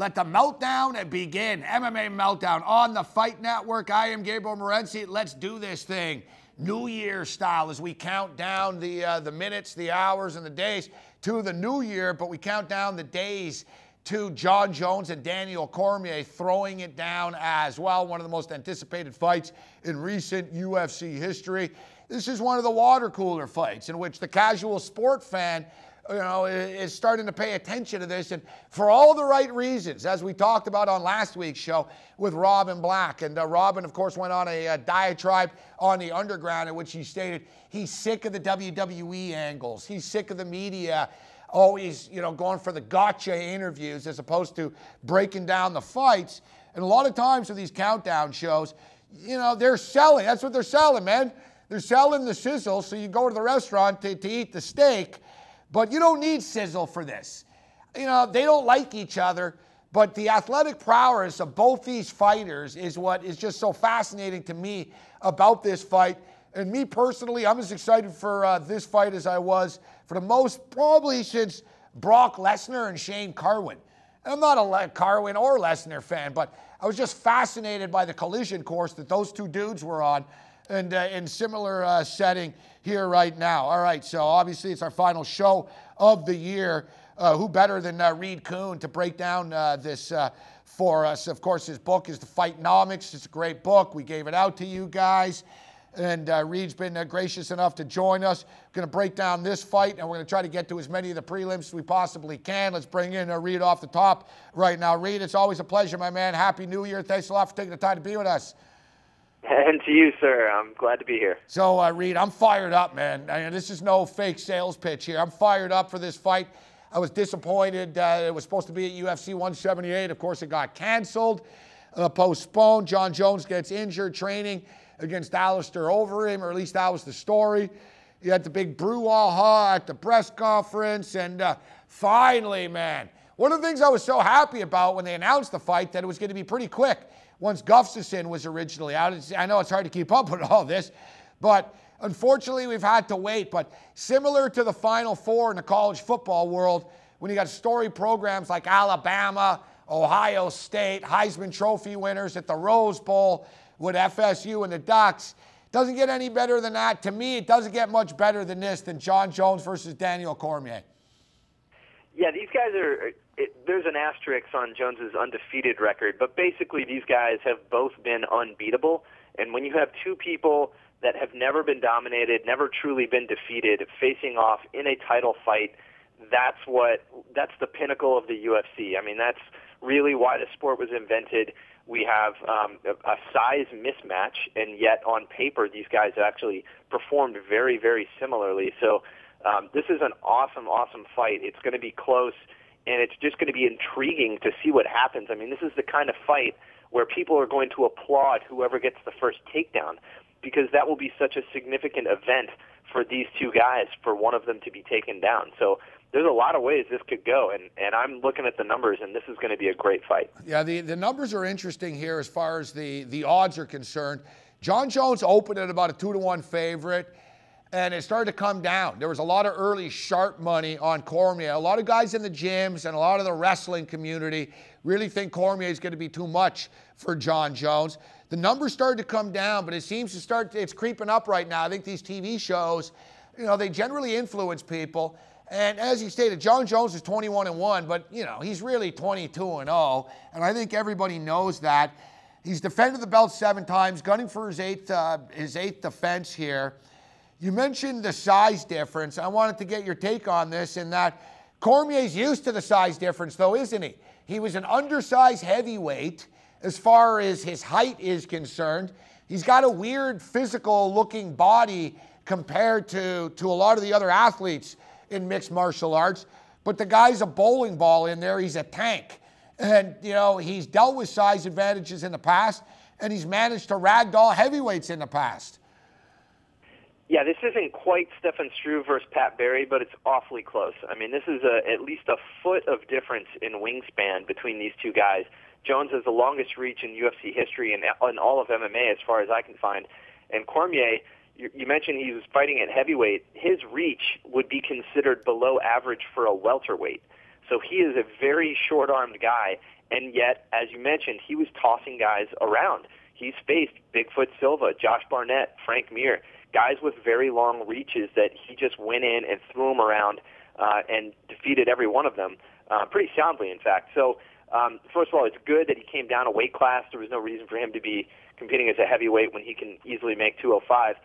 Let the meltdown begin. MMA Meltdown on the Fight Network. I am Gabriel Morency. Let's do this thing New Year style as we count down the minutes, the hours, and the days to the new year, but we count down the days to Jon Jones and Daniel Cormier throwing it down as well. One of the most anticipated fights in recent UFC history. This is one of the water cooler fights in which the casual sport fan is starting to pay attention to this, and for all the right reasons, as we talked about on last week's show with Robin Black. And Robin, of course, went on a diatribe on the Underground in which he stated he's sick of the WWE angles. He's sick of the media always, going for the gotcha interviews as opposed to breaking down the fights. And a lot of times with these countdown shows, they're selling. That's what they're selling, man. They're selling the sizzle, so you go to the restaurant to eat the steak. But you don't need sizzle for this. They don't like each other, but the athletic prowess of both these fighters is what is just so fascinating to me about this fight. And me personally, I'm as excited for this fight as I was for the most probably since Brock Lesnar and Shane Carwin. I'm not a Carwin or Lesnar fan, but I was just fascinated by the collision course that those two dudes were on, and in similar setting here right now. All right, so obviously it's our final show of the year. Who better than Reed Kuhn to break down this for us? Of course, his book is the Fightnomics. It's a great book. We gave it out to you guys, and Reed's been gracious enough to join us. We're going to break down this fight, and we're going to try to get to as many of the prelims as we possibly can. Let's bring in Reed off the top right now. Reed, it's always a pleasure, my man. Happy New Year. Thanks a lot for taking the time to be with us. And to you, sir. I'm glad to be here. So, Reed, I'm fired up, man. This is no fake sales pitch here. I'm fired up for this fight. I was disappointed. It was supposed to be at UFC 178. Of course, it got canceled, postponed. Jon Jones gets injured training against Alistair Overeem, or at least that was the story. You had the big brouhaha at the press conference, and finally, man, one of the things I was so happy about when they announced the fight, that it was going to be pretty quick. Once Gustafsson was originally out. I know it's hard to keep up with all this, but unfortunately we've had to wait. But similar to the Final Four in the college football world, when you got story programs like Alabama, Ohio State, Heisman Trophy winners at the Rose Bowl with FSU and the Ducks, doesn't get any better than that. To me, it doesn't get much better than this, than Jon Jones versus Daniel Cormier. Yeah, these guys are... there's an asterisk on Jones's undefeated record, but basically these guys have both been unbeatable. And when you have two people that have never been dominated, never truly been defeated, facing off in a title fight, that's the pinnacle of the UFC. I mean, that's really why the sport was invented. We have a size mismatch, and yet on paper these guys have actually performed very, very similarly. So this is an awesome, awesome fight. It's going to be close, and it's just going to be intriguing to see what happens. I mean, this is the kind of fight where people are going to applaud whoever gets the first takedown, because that will be such a significant event for these two guys, for one of them to be taken down. So there's a lot of ways this could go, and I'm looking at the numbers, and this is going to be a great fight. Yeah, the numbers are interesting here as far as the odds are concerned. Jon Jones opened at about a 2-1 favorite, and it started to come down. There was a lot of early sharp money on Cormier. A lot of guys in the gyms and a lot of the wrestling community really think Cormier is going to be too much for Jon Jones. The numbers started to come down, but it seems to it's creeping up right now. I think these TV shows, they generally influence people. And as you stated, Jon Jones is 21-1, but, he's really 22-0. And I think everybody knows that. He's defended the belt 7 times, gunning for his eighth defense here. You mentioned the size difference. I wanted to get your take on this, in that Cormier's used to the size difference, though, isn't he? He was an undersized heavyweight as far as his height is concerned. He's got a weird physical-looking body compared to a lot of the other athletes in mixed martial arts. But the guy's a bowling ball in there. He's a tank. And, he's dealt with size advantages in the past, and he's managed to ragdoll heavyweights in the past. Yeah, this isn't quite Stefan Struve versus Pat Barry, but it's awfully close. I mean, this is at least a foot of difference in wingspan between these two guys. Jones has the longest reach in UFC history and in all of MMA, as far as I can find. And Cormier, you mentioned he was fighting at heavyweight. His reach would be considered below average for a welterweight. So he is a very short-armed guy, and yet, as you mentioned, he was tossing guys around. He's faced Bigfoot Silva, Josh Barnett, Frank Mir, guys with very long reaches that he just went in and threw them around and defeated every one of them pretty soundly, in fact. So, first of all, it's good that he came down a weight class. There was no reason for him to be competing as a heavyweight when he can easily make 205.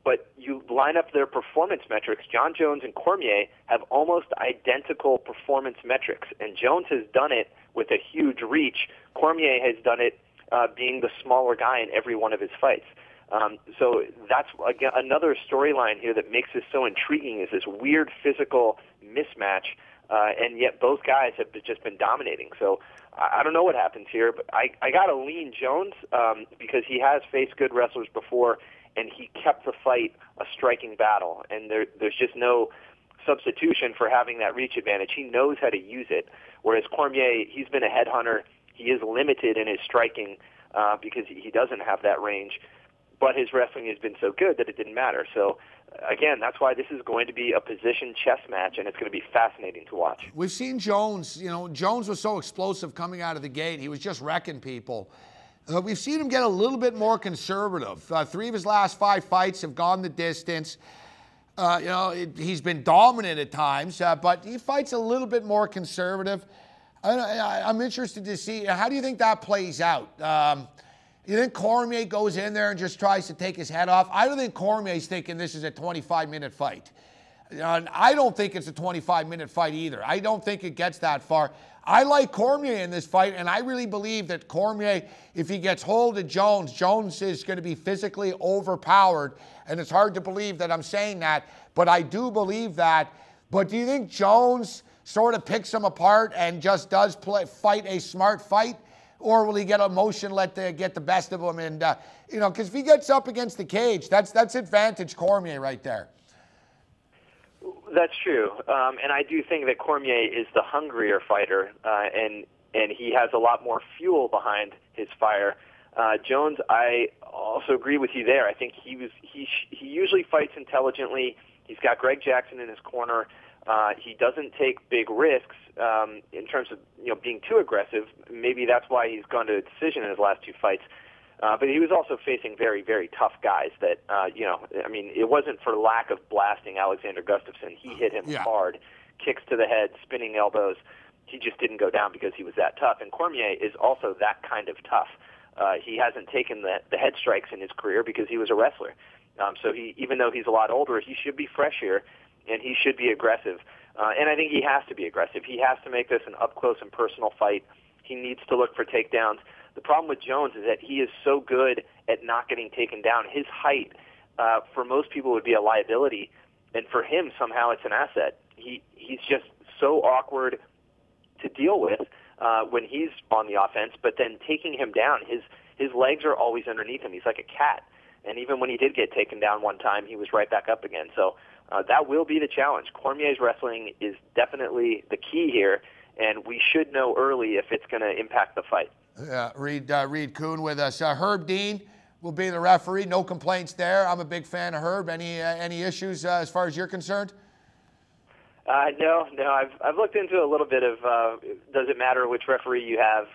But you line up their performance metrics. John Jones and Cormier have almost identical performance metrics, and Jones has done it with a huge reach. Cormier has done it being the smaller guy in every one of his fights. So that's again, another storyline here that makes this so intriguing, is this weird physical mismatch, and yet both guys have just been dominating. So I don't know what happens here, but I got to lean Jones because he has faced good wrestlers before, and he kept the fight a striking battle, and there's just no substitution for having that reach advantage. He knows how to use it, whereas Cormier, he's been a headhunter. He is limited in his striking because he doesn't have that range, but his wrestling has been so good that it didn't matter. So, again, that's why this is going to be a position chess match, and it's going to be fascinating to watch. We've seen Jones, Jones was so explosive coming out of the gate. He was just wrecking people. We've seen him get a little bit more conservative. 3 of his last 5 fights have gone the distance. He's been dominant at times, but he fights a little bit more conservative. I'm interested to see, how do you think that plays out? You think Cormier goes in there and just tries to take his head off? I don't think Cormier's thinking this is a 25-minute fight. And I don't think it's a 25-minute fight either. I don't think it gets that far. I like Cormier in this fight, and I really believe that Cormier, if he gets hold of Jones, Jones is going to be physically overpowered, and it's hard to believe that I'm saying that, but I do believe that. But do you think Jones sort of picks him apart and just does fight a smart fight? Or will he get emotion, get the best of him? And, because if he gets up against the cage, that's advantage Cormier right there. That's true. And I do think that Cormier is the hungrier fighter, and he has a lot more fuel behind his fire. Jones, I also agree with you there. I think he usually fights intelligently. He's got Greg Jackson in his corner. He doesn't take big risks in terms of being too aggressive. Maybe that's why he's gone to a decision in his last 2 fights. But he was also facing very, very tough guys that, it wasn't for lack of blasting Alexander Gustafsson. He hit him hard, kicks to the head, spinning elbows. He just didn't go down because he was that tough. And Cormier is also that kind of tough. He hasn't taken the head strikes in his career because he was a wrestler. So even though he's a lot older, he should be fresh here, and he should be aggressive. And I think he has to be aggressive. He has to make this an up-close and personal fight. He needs to look for takedowns. The problem with Jones is that he is so good at not getting taken down. His height, for most people, would be a liability, and for him, somehow it's an asset. He's just so awkward to deal with when he's on the offense, but then taking him down, his legs are always underneath him. He's like a cat. And even when he did get taken down one time, he was right back up again. So that will be the challenge. Cormier's wrestling is definitely the key here, and we should know early if it's going to impact the fight. Yeah, Reed Kuhn with us. Herb Dean will be the referee. No complaints there. I'm a big fan of Herb. Any issues as far as you're concerned? No. I've looked into a little bit of does it matter which referee you have?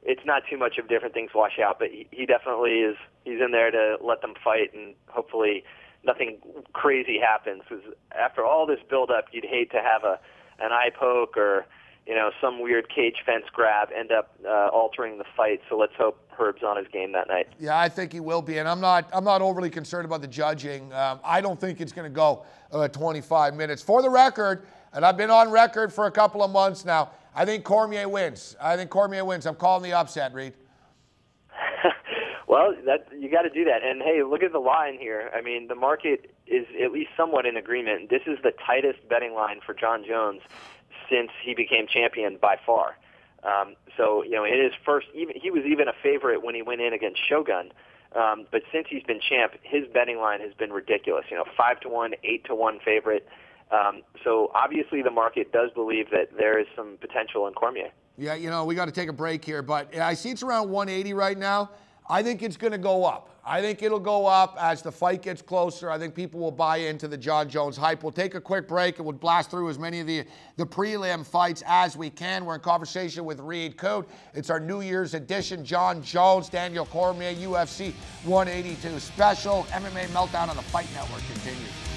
It's not too much of different things wash out, but he definitely is. He's in there to let them fight, and hopefully nothing crazy happens. Because after all this build-up, you'd hate to have an eye poke or some weird cage fence grab end up altering the fight. So let's hope Herb's on his game that night. Yeah, I think he will be, and I'm not overly concerned about the judging. I don't think it's going to go 25 minutes. For the record, and I've been on record for a couple of months now, I think Cormier wins. I'm calling the upset, Reed. Well, you got to do that. And, hey, look at the line here. I mean, the market is at least somewhat in agreement. This is the tightest betting line for John Jones since he became champion by far. So, in his first, he was even a favorite when he went in against Shogun. But since he's been champ, his betting line has been ridiculous. 5-1, 8-1 favorite. So obviously the market does believe that there is some potential in Cormier. Yeah, we got to take a break here, but I see it's around 180 right now. I think it's going to go up. I think it'll go up as the fight gets closer. I think people will buy into the Jon Jones hype. We'll take a quick break and we'll blast through as many of the prelim fights as we can. We're in conversation with Reed Kuhn. It's our New Year's edition. Jon Jones, Daniel Cormier, UFC 182 special. MMA Meltdown on the Fight Network continues.